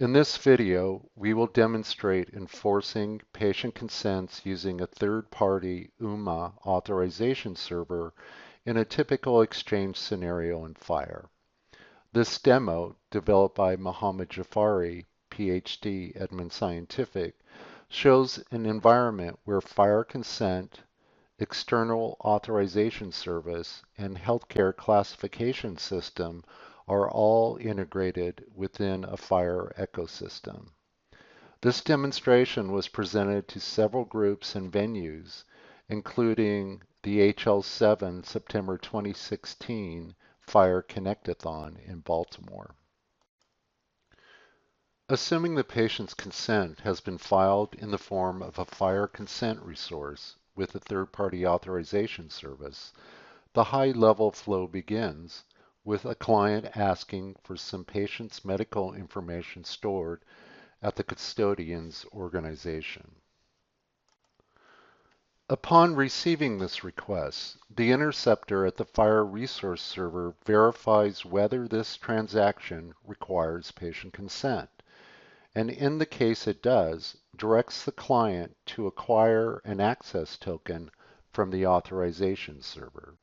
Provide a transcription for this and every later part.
In this video, we will demonstrate enforcing patient consents using a third-party UMA authorization server in a typical exchange scenario in FHIR. This demo, developed by Mohammed Jafari, PhD, Edmund Scientific, shows an environment where FHIR consent, external authorization service, and healthcare classification system are all integrated within a FHIR ecosystem. This demonstration was presented to several groups and venues, including the HL7 September 2016 FHIR Connectathon in Baltimore. Assuming the patient's consent has been filed in the form of a FHIR consent resource with a third-party authorization service, the high-level flow begins with a client asking for some patient's medical information stored at the custodian's organization. Upon receiving this request, the interceptor at the FHIR resource server verifies whether this transaction requires patient consent, and in the case it does, directs the client to acquire an access token from the authorization server.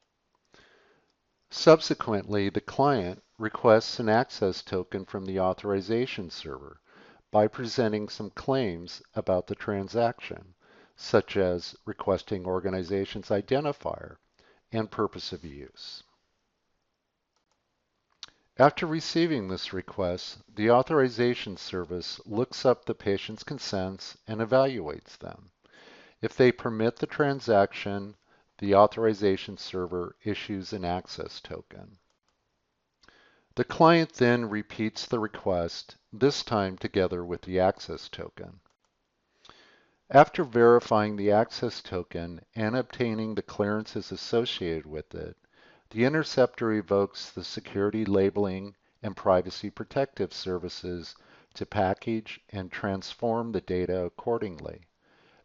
Subsequently, the client requests an access token from the authorization server by presenting some claims about the transaction, such as requesting organization's identifier and purpose of use. After receiving this request, the authorization service looks up the patient's consents and evaluates them. If they permit the transaction, the authorization server issues an access token. The client then repeats the request, this time together with the access token. After verifying the access token and obtaining the clearances associated with it, the interceptor evokes the security labeling and privacy protective services to package and transform the data accordingly,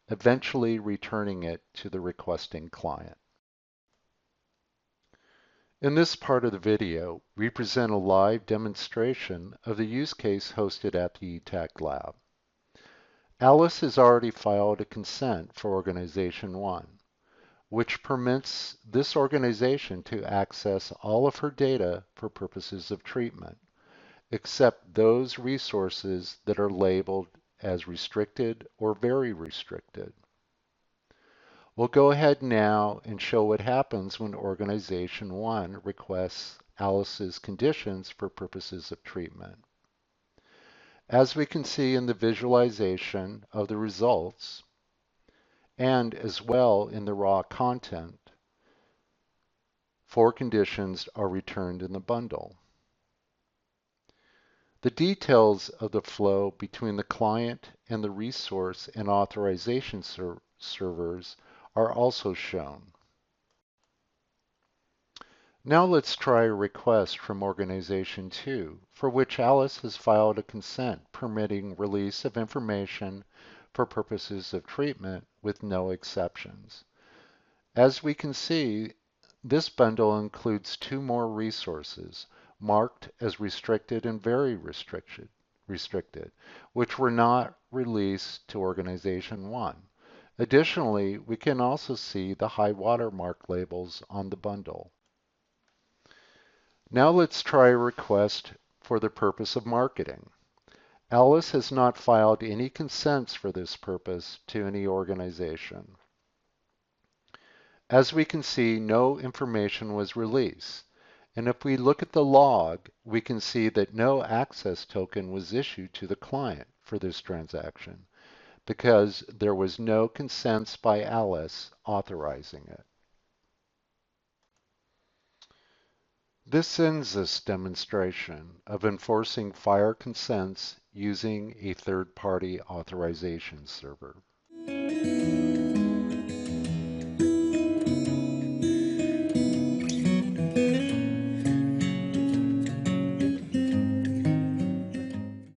eventually returning it to the requesting client. In this part of the video, we present a live demonstration of the use case hosted at the ETAC lab. Alice has already filed a consent for Organization 1, which permits this organization to access all of her data for purposes of treatment, except those resources that are labeled as restricted or very restricted. We'll go ahead now and show what happens when Organization 1 requests Alice's conditions for purposes of treatment. As we can see in the visualization of the results, and as well in the raw content, 4 conditions are returned in the bundle. The details of the flow between the client and the resource and authorization servers are also shown. Now let's try a request from Organization 2, for which Alice has filed a consent permitting release of information for purposes of treatment with no exceptions. As we can see, this bundle includes 2 more resources, marked as restricted and very restricted, which were not released to Organization 1. Additionally, we can also see the high watermark labels on the bundle. Now let's try a request for the purpose of marketing. Alice has not filed any consents for this purpose to any organization. As we can see, no information was released. And if we look at the log, we can see that no access token was issued to the client for this transaction because there was no consents by Alice authorizing it. This ends this demonstration of enforcing FHIR consents using a third-party authorization server.